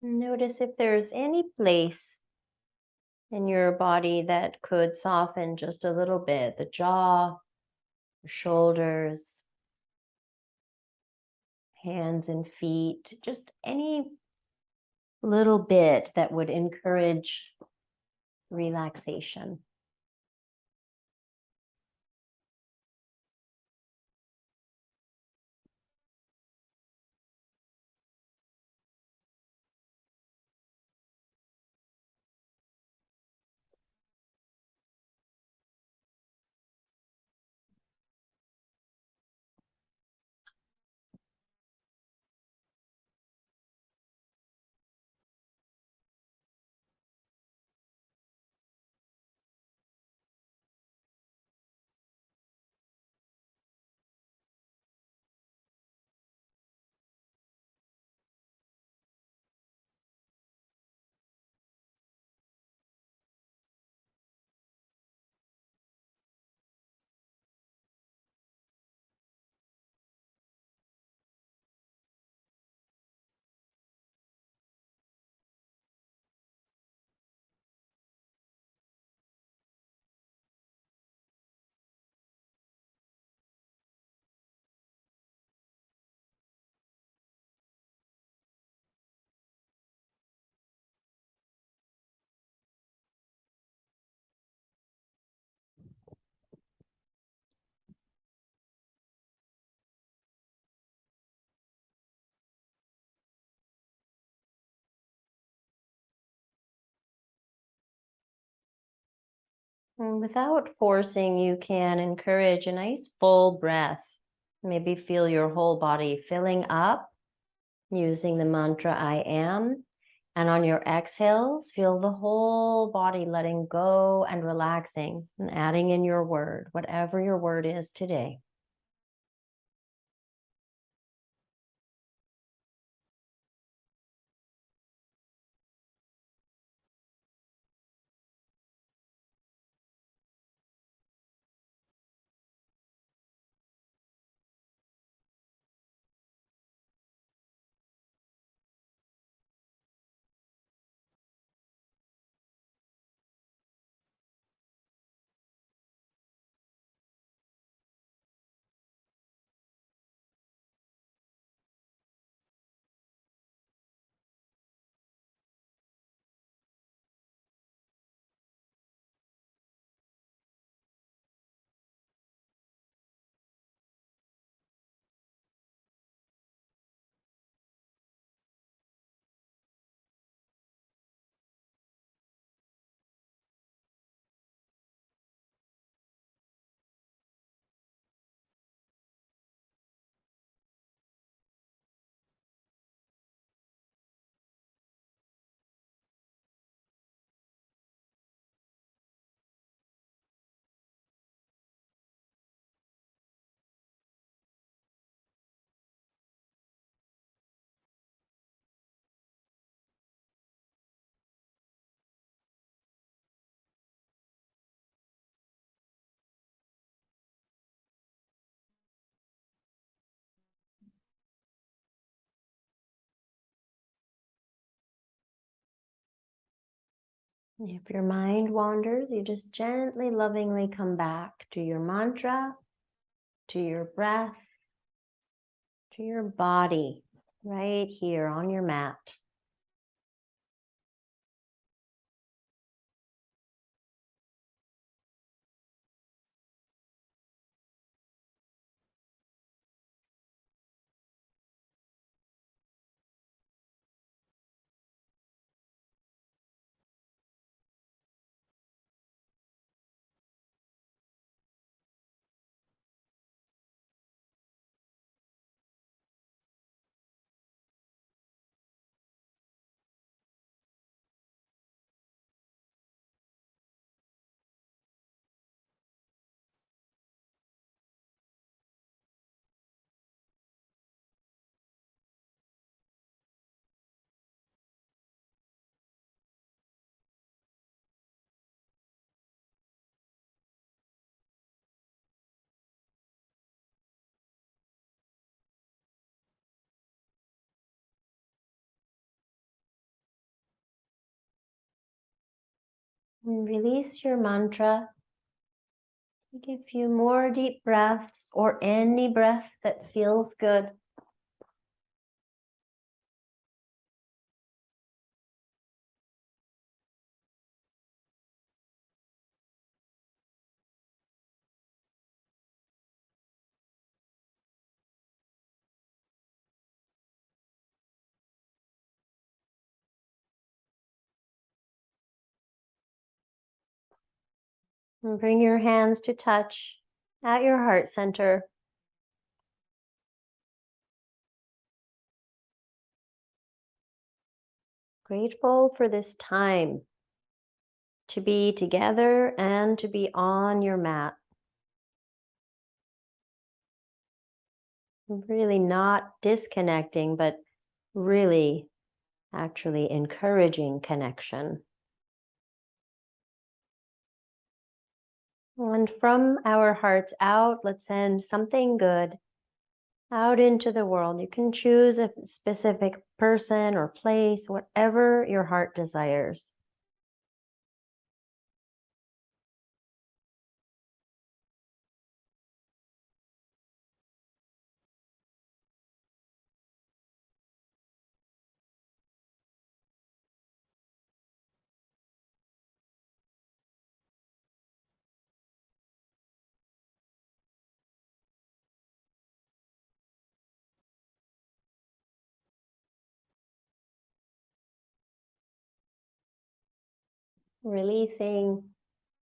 Notice if there's any place in your body that could soften just a little bit, the jaw, your shoulders, hands and feet, just any little bit that would encourage relaxation. And without forcing, you can encourage a nice full breath. Maybe feel your whole body filling up using the mantra I am. And on your exhales, feel the whole body letting go and relaxing and adding in your word, whatever your word is today. If your mind wanders, you just gently, lovingly come back to your mantra, to your breath, to your body, right here on your mat. And release your mantra. Take a few more deep breaths or any breath that feels good. And bring your hands to touch at your heart center. Grateful for this time to be together and to be on your mat. Really not disconnecting, but really actually encouraging connection. And from our hearts out, let's send something good out into the world. You can choose a specific person or place, whatever your heart desires. Releasing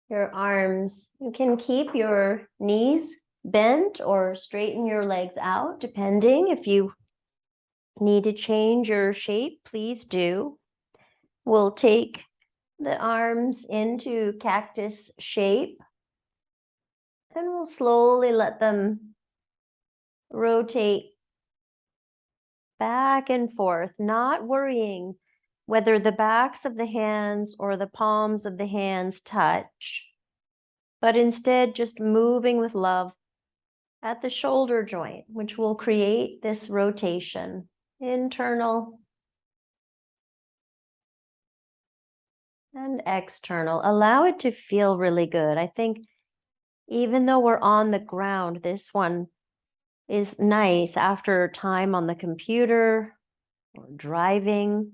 your arms. You can keep your knees bent or straighten your legs out, depending. If you need to change your shape, please do. We'll take the arms into cactus shape and we'll slowly let them rotate back and forth, not worrying whether the backs of the hands or the palms of the hands touch, but instead just moving with love at the shoulder joint, which will create this rotation, internal and external. Allow it to feel really good. I think even though we're on the ground, this one is nice after time on the computer or driving.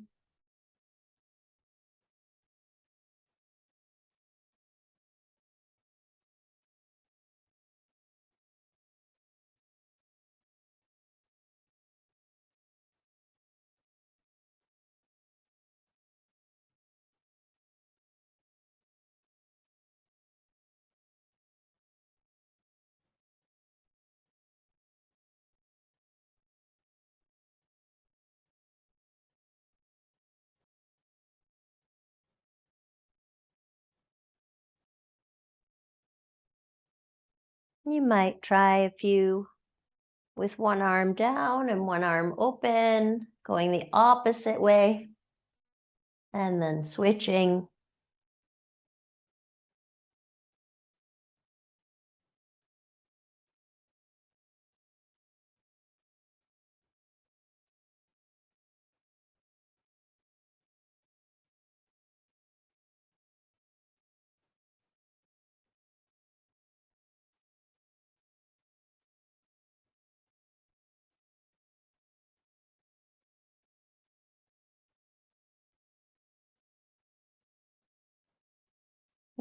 You might try a few with one arm down and one arm open, going the opposite way, and then switching.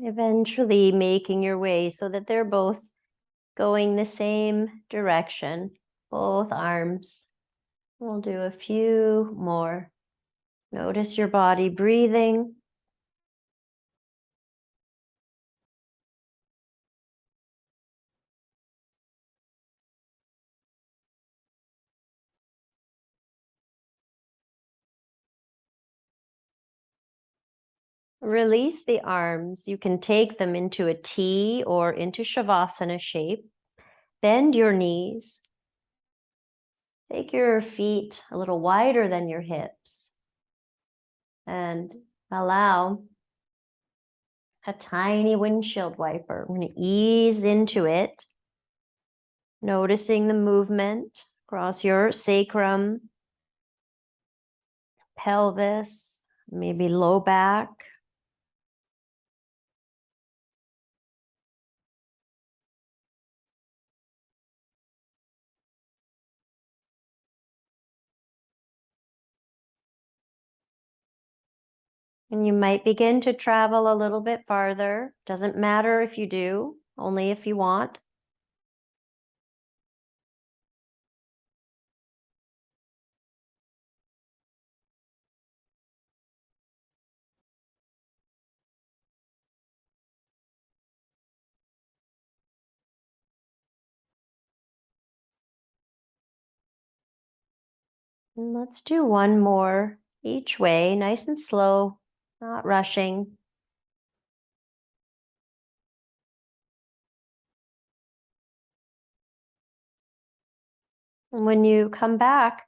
Eventually making your way so that they're both going the same direction, both arms. We'll do a few more. Notice your body breathing. Release the arms. You can take them into a T or into Shavasana shape. Bend your knees. Take your feet a little wider than your hips. And allow a tiny windshield wiper. We're going to ease into it, noticing the movement across your sacrum, pelvis, maybe low back. And you might begin to travel a little bit farther. Doesn't matter if you do, only if you want. And let's do one more each way, nice and slow, not rushing. And when you come back,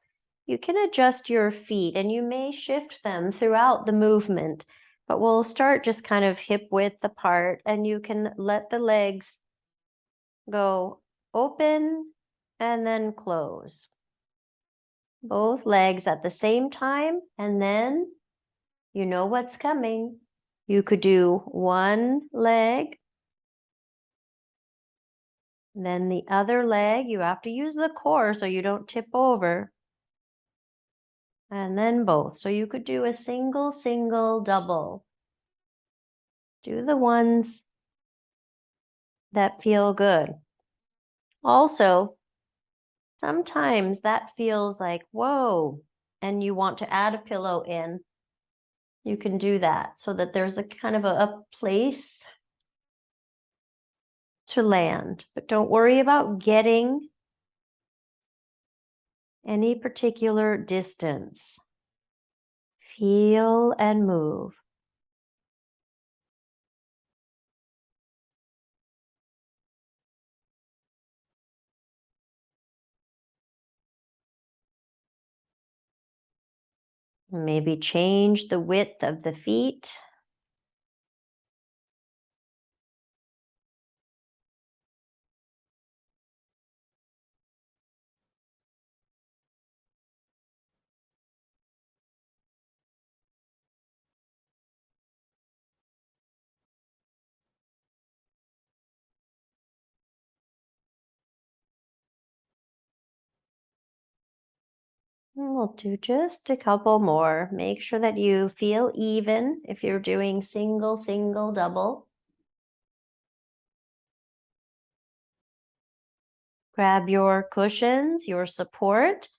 you can adjust your feet and you may shift them throughout the movement, but we'll start just kind of hip width apart, and you can let the legs go open and then close. Both legs at the same time, and then you know what's coming. You could do one leg, then the other leg. You have to use the core so you don't tip over. And then both. So you could do a single, single, double. Do the ones that feel good. Also, sometimes that feels like, whoa, and you want to add a pillow in. You can do that so that there's a kind of a place to land. But don't worry about getting any particular distance. Feel and move. Maybe change the width of the feet. And we'll do just a couple more. Make sure that you feel even if you're doing single, single, double. Grab your cushions, your support.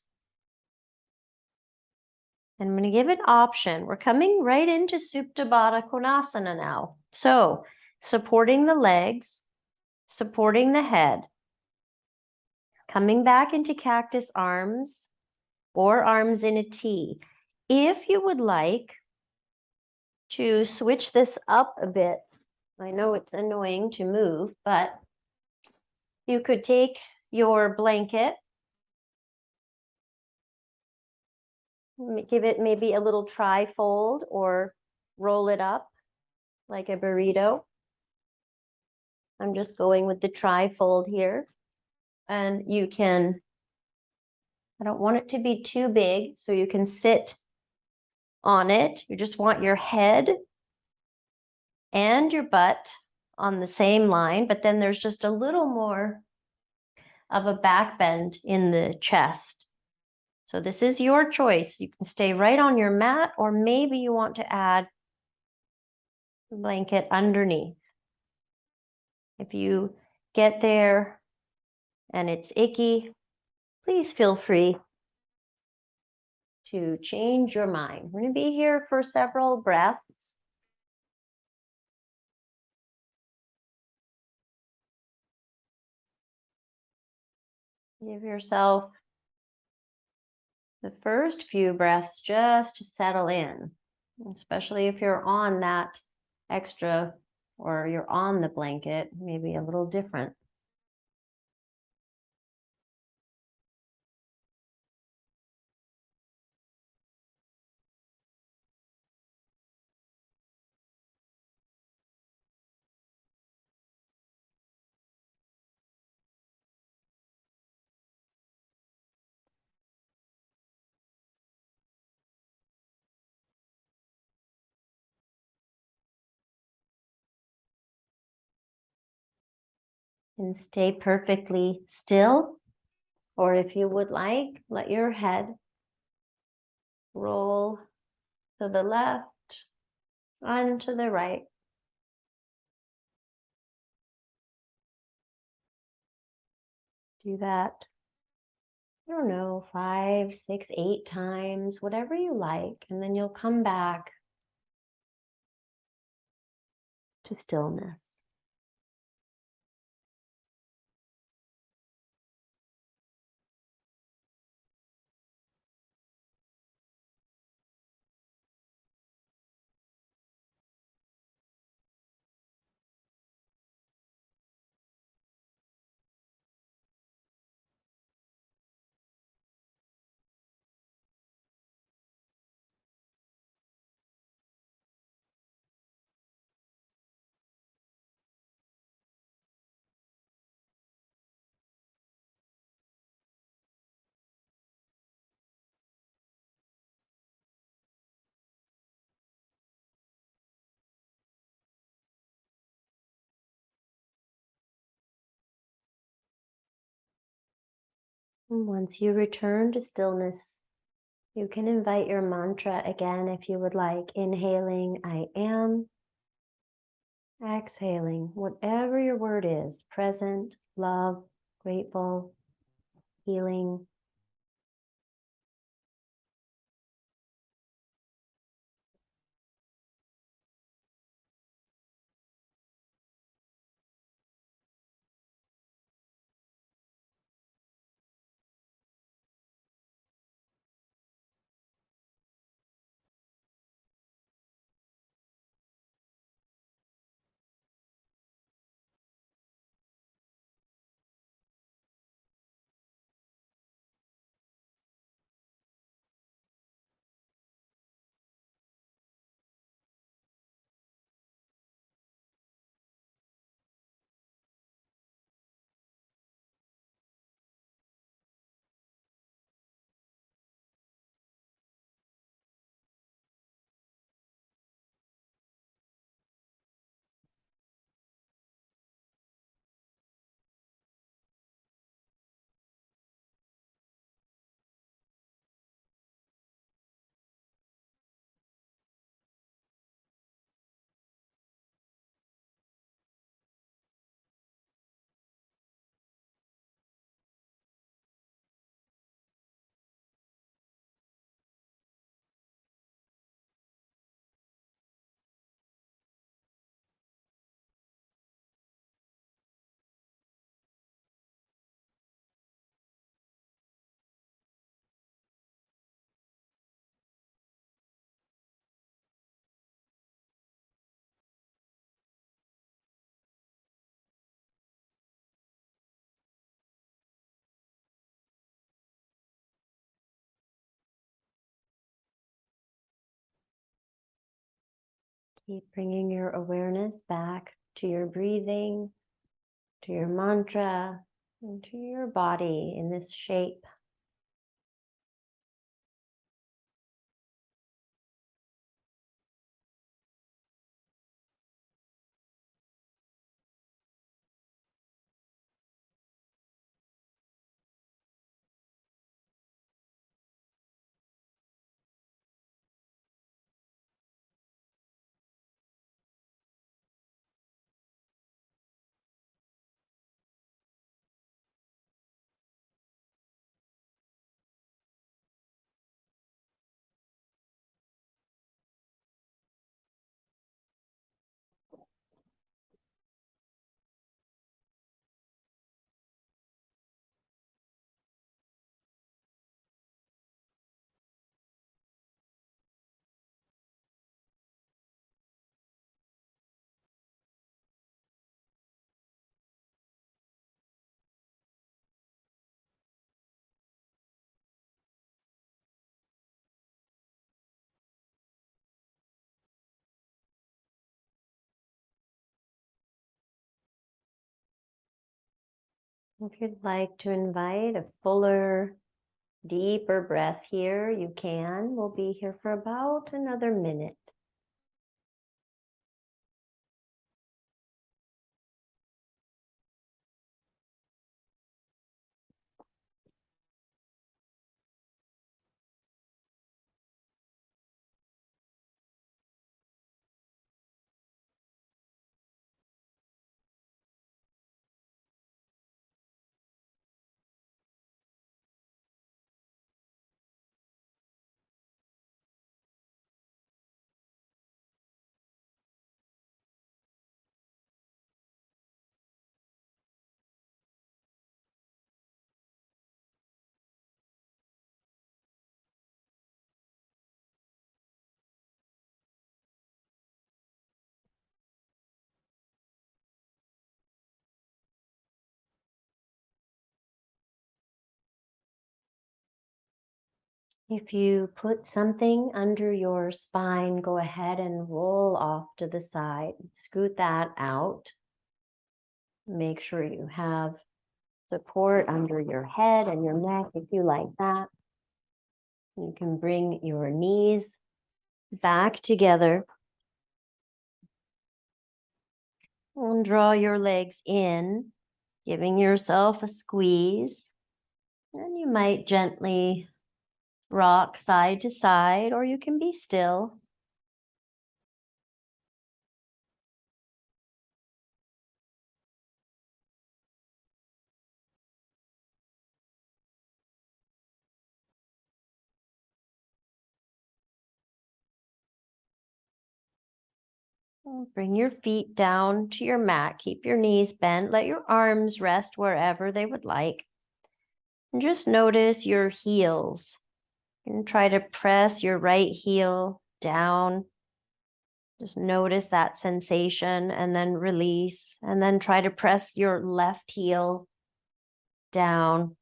And I'm going to give an option. We're coming right into Supta Baddha Konasana now. So supporting the legs, supporting the head, coming back into cactus arms or arms in a T. If you would like to switch this up a bit, I know it's annoying to move, but you could take your blanket, give it maybe a little tri-fold or roll it up like a burrito. I'm just going with the tri-fold here. And you can, I don't want it to be too big, so you can sit on it. You just want your head and your butt on the same line, but then there's just a little more of a back bend in the chest. So this is your choice. You can stay right on your mat, or maybe you want to add a blanket underneath. If you get there and it's icky, please feel free to change your mind. We're going to be here for several breaths. Give yourself the first few breaths just to settle in, especially if you're on that extra or you're on the blanket, maybe a little different. And stay perfectly still, or if you would like, let your head roll to the left and to the right. Do that, I don't know, 5, 6, 8 times, whatever you like. And then you'll come back to stillness. And once you return to stillness, you can invite your mantra again if you would like. Inhaling, I am. Exhaling, whatever your word is, present, love, grateful, healing. Keep bringing your awareness back to your breathing, to your mantra, and to your body in this shape. If you'd like to invite a fuller, deeper breath here, you can. We'll be here for about another minute. If you put something under your spine, go ahead and roll off to the side. Scoot that out. Make sure you have support under your head and your neck if you like that. You can bring your knees back together and draw your legs in, giving yourself a squeeze. And you might gently rock side to side, or you can be still. Bring your feet down to your mat. Keep your knees bent. Let your arms rest wherever they would like. And just notice your heels. And try to press your right heel down. Just notice that sensation and then release. And then try to press your left heel down.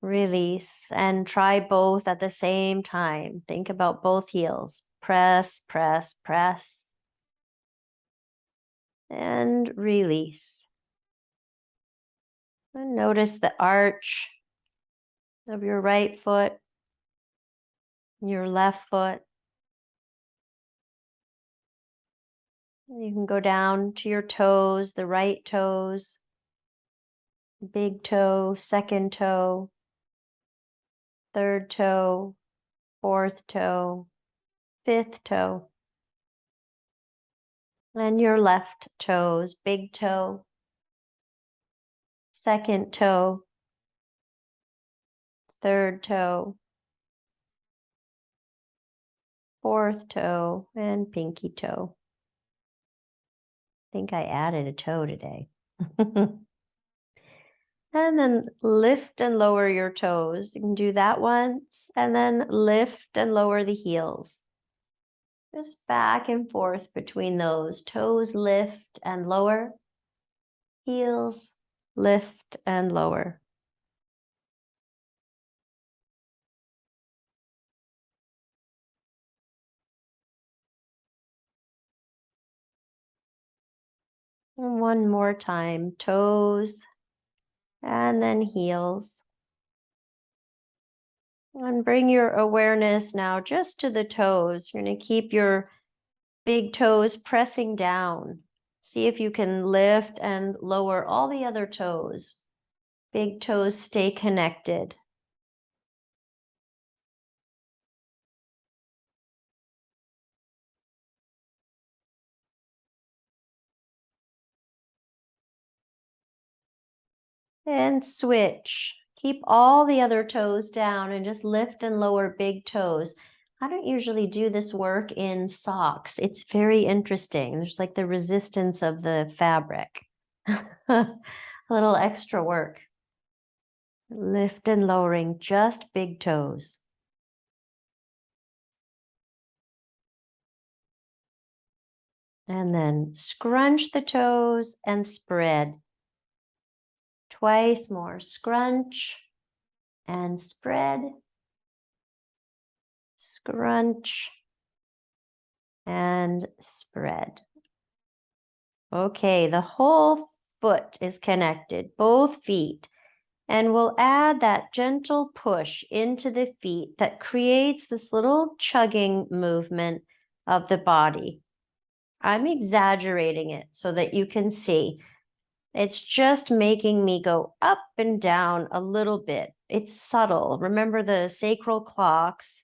Release. And try both at the same time. Think about both heels. Press, press, press. And release. And notice the arch of your right foot, your left foot. You can go down to your toes, the right toes, big toe, second toe, third toe, fourth toe, fifth toe. And your left toes, big toe, second toe, third toe, fourth toe, and pinky toe. I think I added a toe today. And then lift and lower your toes. You can do that once, and then lift and lower the heels. Just back and forth between those. Toes lift and lower. Heels lift and lower. And one more time. Toes and then heels. And bring your awareness now just to the toes. You're going to keep your big toes pressing down. See if you can lift and lower all the other toes. Big toes stay connected. And switch. Keep all the other toes down and just lift and lower big toes. I don't usually do this work in socks. It's very interesting. There's like the resistance of the fabric. A little extra work. Lift and lowering just big toes. And then scrunch the toes and spread. Twice more. Scrunch and spread. Scrunch and spread. Okay, the whole foot is connected, both feet. And we'll add that gentle push into the feet that creates this little chugging movement of the body. I'm exaggerating it so that you can see. It's just making me go up and down a little bit. It's subtle. Remember the sacral clocks?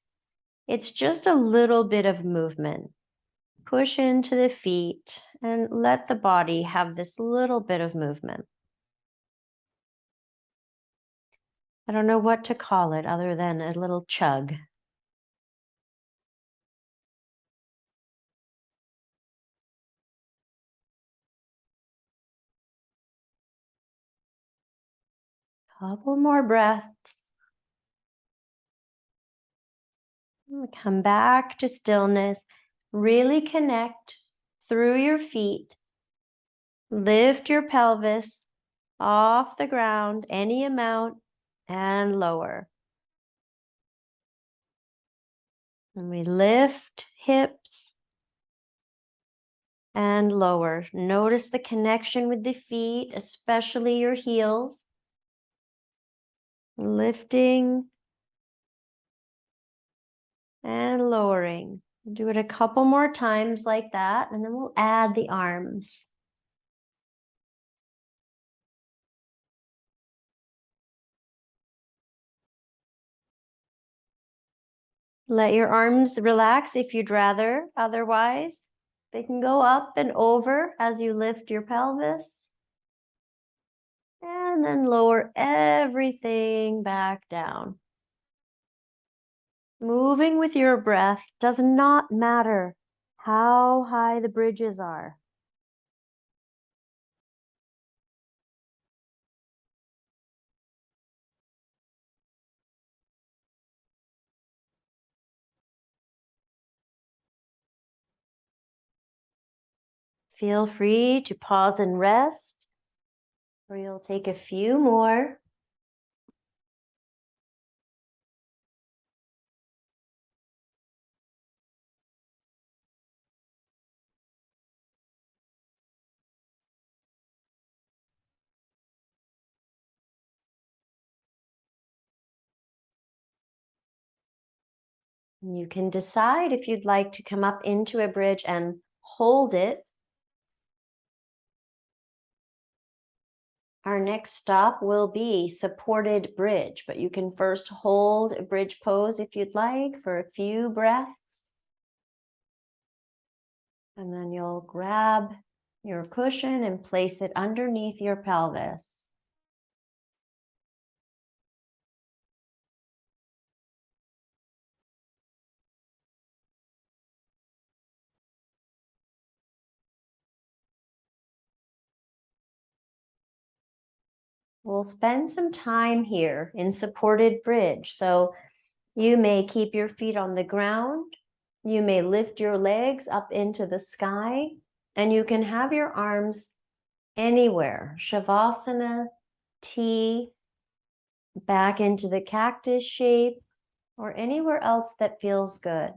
It's just a little bit of movement. Push into the feet and let the body have this little bit of movement. I don't know what to call it other than a little chug. Couple more breaths. Come back to stillness. Really connect through your feet. Lift your pelvis off the ground, any amount, and lower. And we lift hips and lower. Notice the connection with the feet, especially your heels. Lifting and lowering. Do it a couple more times like that, and then we'll add the arms. Let your arms relax if you'd rather. Otherwise, they can go up and over as you lift your pelvis. And then lower everything back down. Moving with your breath does not matter how high the bridges are. Feel free to pause and rest, or you'll take a few more. You can decide if you'd like to come up into a bridge and hold it. Our next stop will be supported bridge, but you can first hold a bridge pose if you'd like for a few breaths. And then you'll grab your cushion and place it underneath your pelvis. We'll spend some time here in supported bridge. So you may keep your feet on the ground. You may lift your legs up into the sky, and you can have your arms anywhere. Shavasana, T, back into the cactus shape, or anywhere else that feels good.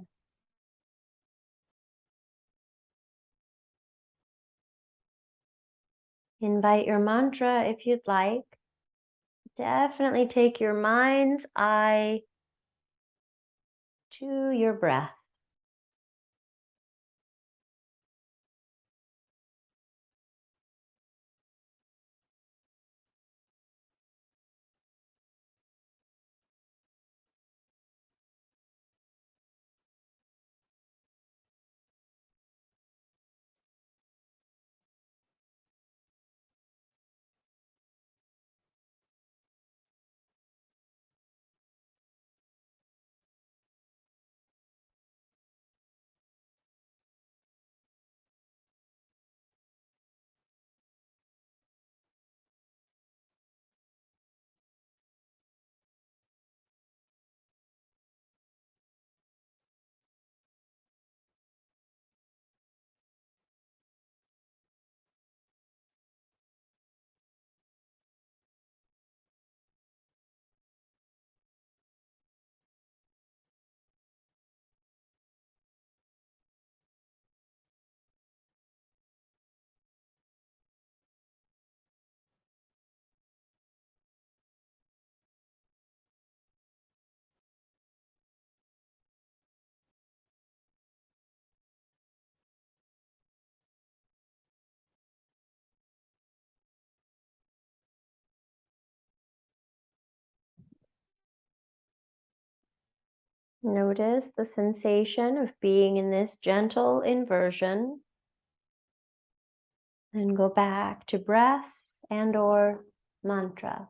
Invite your mantra if you'd like. Definitely take your mind's eye to your breath. Notice the sensation of being in this gentle inversion. And go back to breath and or mantra.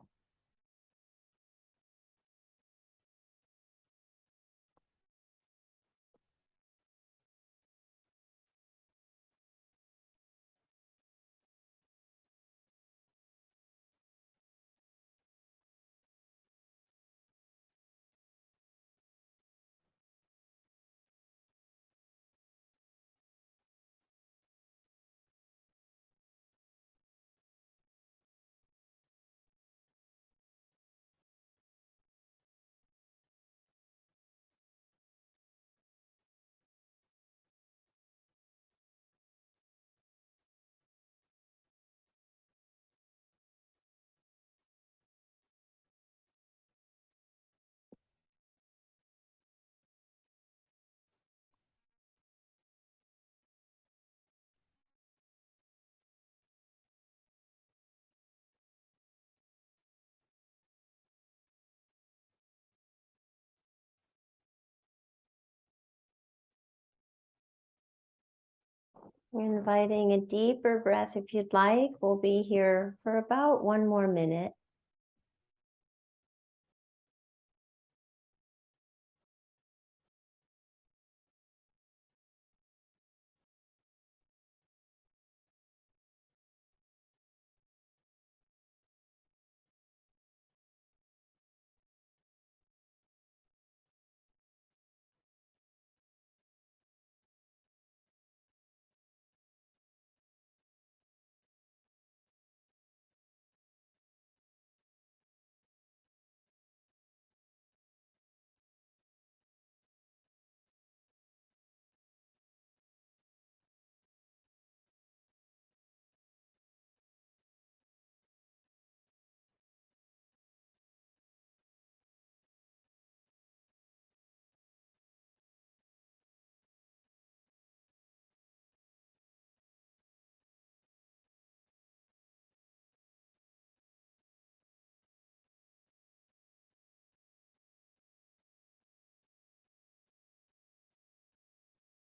Inviting a deeper breath if you'd like. We'll be here for about 1 more minute.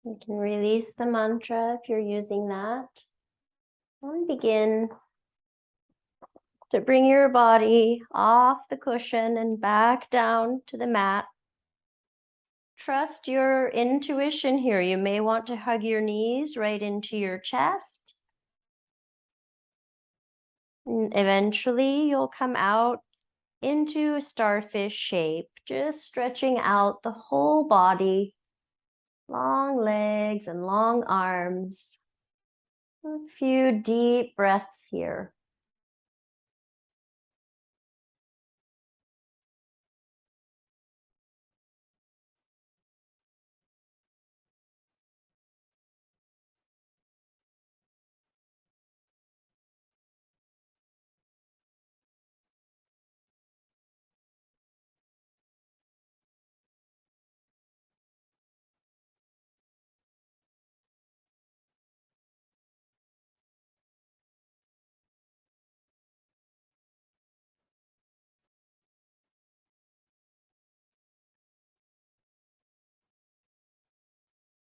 You can release the mantra if you're using that. And begin to bring your body off the cushion and back down to the mat. Trust your intuition here. You may want to hug your knees right into your chest. And eventually, you'll come out into a starfish shape, just stretching out the whole body, long legs and long arms. A few deep breaths here.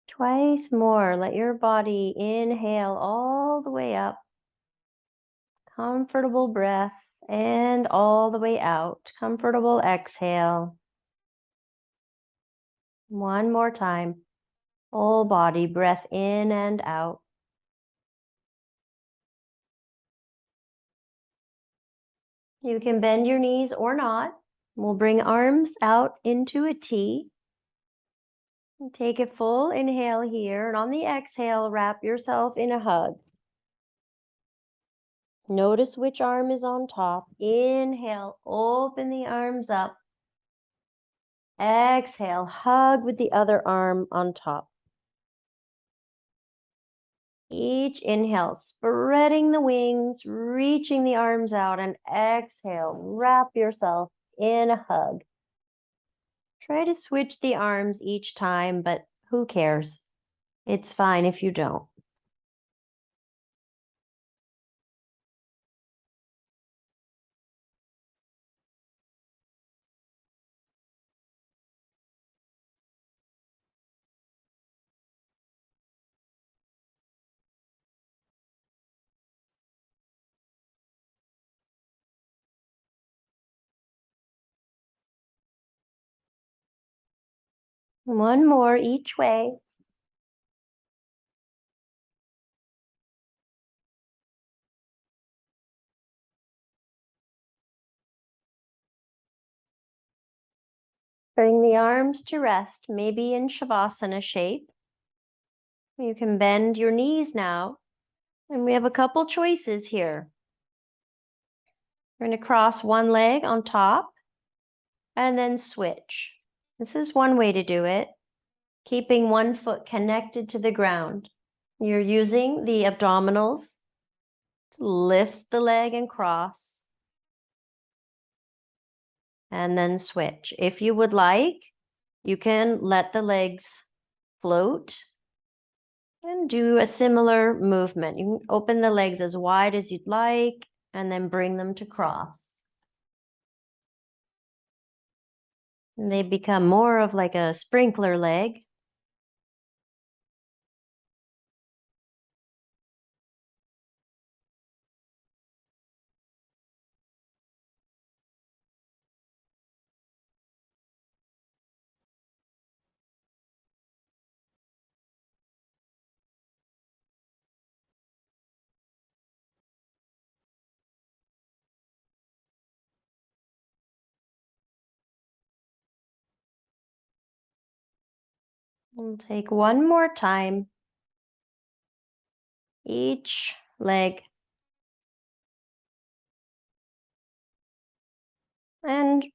Twice more. Let your body inhale all the way up. Comfortable breath. And all the way out. Comfortable exhale. One more time. Whole body breath in and out. You can bend your knees or not. We'll bring arms out into a T. Take a full inhale here, and on the exhale, wrap yourself in a hug. Notice which arm is on top. Inhale, open the arms up. Exhale, hug with the other arm on top. Each inhale, spreading the wings, reaching the arms out, and exhale, wrap yourself in a hug. Try to switch the arms each time, but who cares? It's fine if you don't. One more each way. Bring the arms to rest, maybe in Shavasana shape. You can bend your knees now. And we have a couple choices here. We're going to cross one leg on top and then switch. This is one way to do it, keeping one foot connected to the ground. You're using the abdominals to lift the leg and cross, and then switch. If you would like, you can let the legs float and do a similar movement. You can open the legs as wide as you'd like and then bring them to cross. And they become more of like a sprinkler leg. We'll take one more time. Each leg. And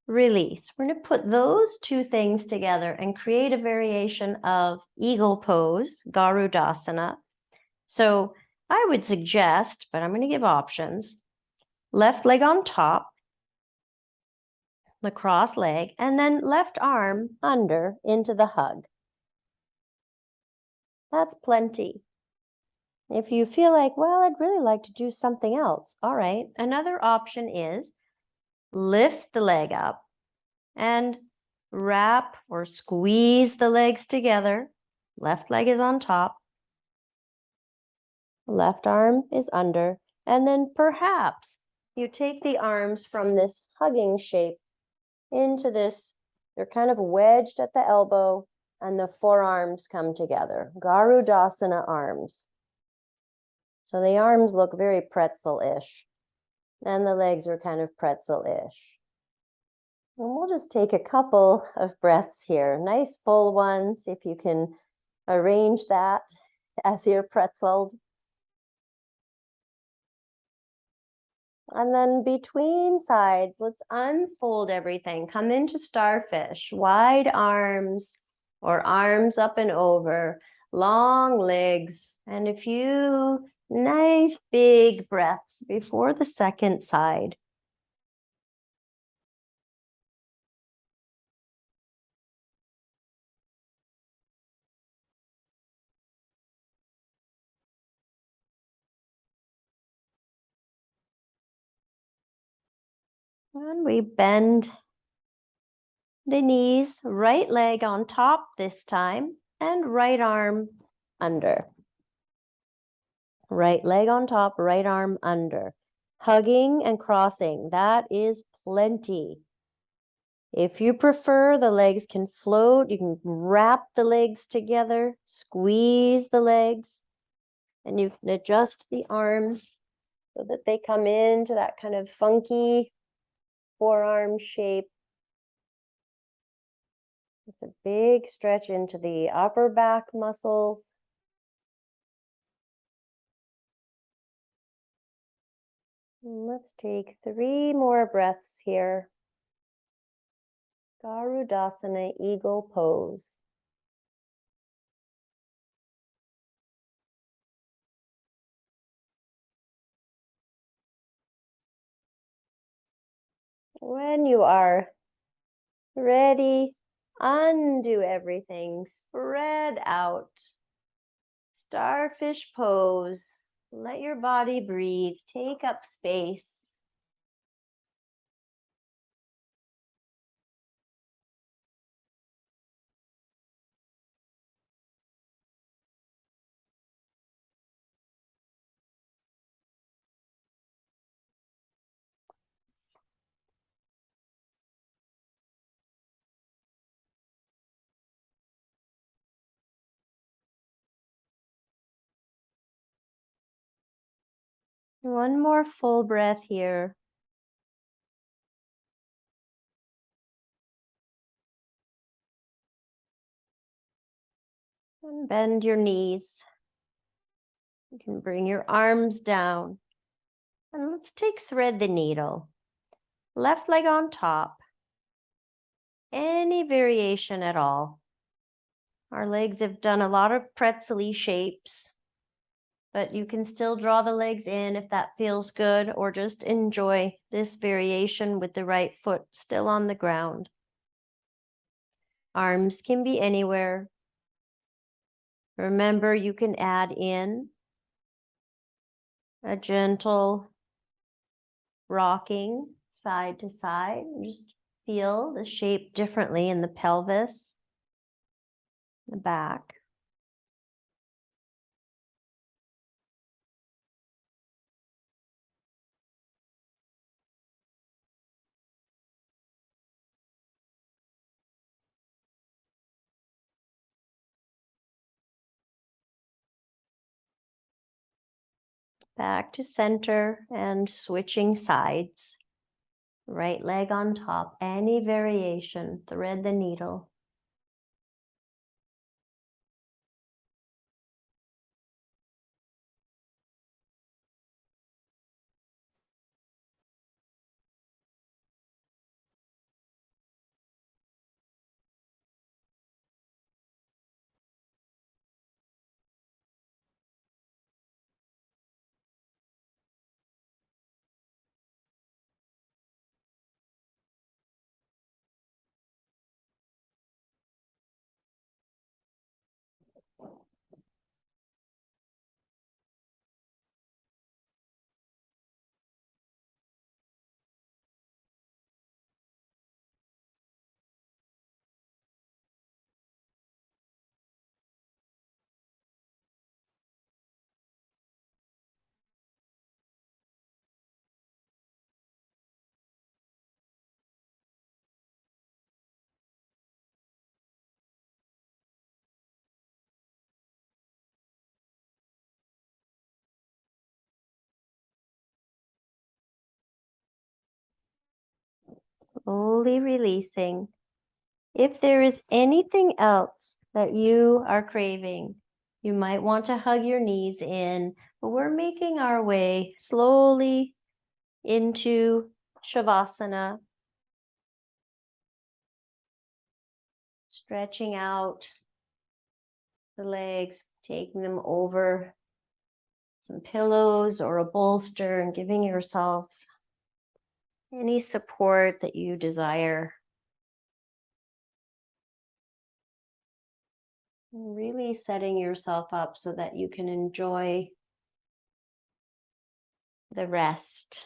release. We're going to put those two things together and create a variation of eagle pose, Garudasana. So I would suggest, but I'm going to give options, left leg on top, the cross leg, and then left arm under into the hug. That's plenty. If you feel like, well, I'd really like to do something else. All right. Another option is lift the leg up and wrap or squeeze the legs together. Left leg is on top. Left arm is under. And then perhaps you take the arms from this hugging shape into this. They're kind of wedged at the elbow and the forearms come together. Garudasana arms. So the arms look very pretzel-ish. And the legs are kind of pretzel-ish. And we'll just take a couple of breaths here. Nice full ones, if you can arrange that as you're pretzeled. And then between sides, let's unfold everything. Come into starfish, wide arms or arms up and over, long legs, and a few nice big breaths before the second side. And we bend the knees, right leg on top this time, and right arm under. Right leg on top, right arm under. Hugging and crossing, that is plenty. If you prefer, the legs can float. You can wrap the legs together, squeeze the legs, and you can adjust the arms so that they come into that kind of funky forearm shape. It's a big stretch into the upper back muscles. And let's take 3 more breaths here. Garudasana, eagle pose. When you are ready, undo everything, spread out. Starfish pose. Let your body breathe, take up space. One more full breath here. And bend your knees. You can bring your arms down. And let's take thread the needle. Left leg on top. Any variation at all. Our legs have done a lot of pretzel-y shapes, but you can still draw the legs in if that feels good, or just enjoy this variation with the right foot still on the ground. Arms can be anywhere. Remember, you can add in a gentle rocking side to side. Just feel the shape differently in the pelvis, the back. Back to center and switching sides. Right leg on top, any variation, thread the needle. Slowly releasing. If there is anything else that you are craving, you might want to hug your knees in, but we're making our way slowly into Shavasana, stretching out the legs, taking them over some pillows or a bolster and giving yourself any support that you desire. Really setting yourself up so that you can enjoy the rest.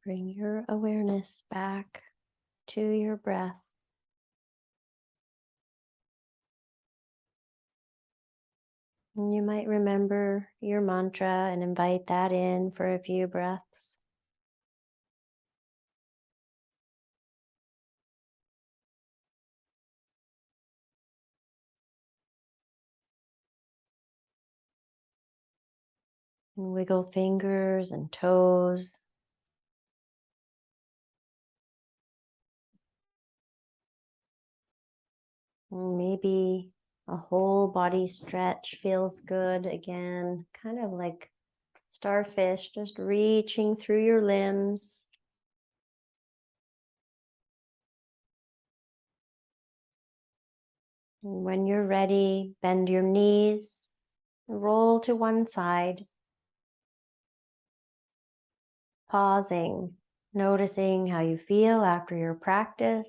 Bring your awareness back to your breath. And you might remember your mantra and invite that in for a few breaths. And wiggle fingers and toes. And maybe a whole body stretch feels good again, kind of like starfish, just reaching through your limbs. And when you're ready, bend your knees, roll to one side, pausing, noticing how you feel after your practice.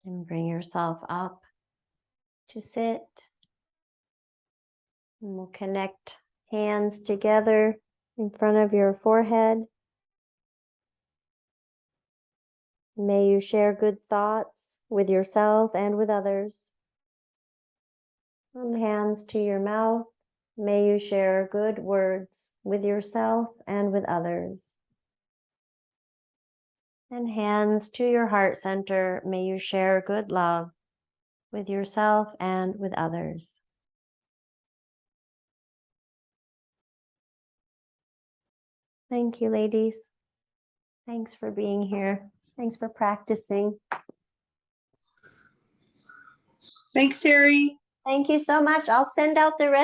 And bring yourself up to sit. And we'll connect hands together in front of your forehead. May you share good thoughts with yourself and with others. From hands to your mouth, may you share good words with yourself and with others. And hands to your heart center, may you share good love with yourself and with others. Thank you, ladies. Thanks for being here. Thanks for practicing. Thanks, Terry. Thank you so much. I'll send out the rest.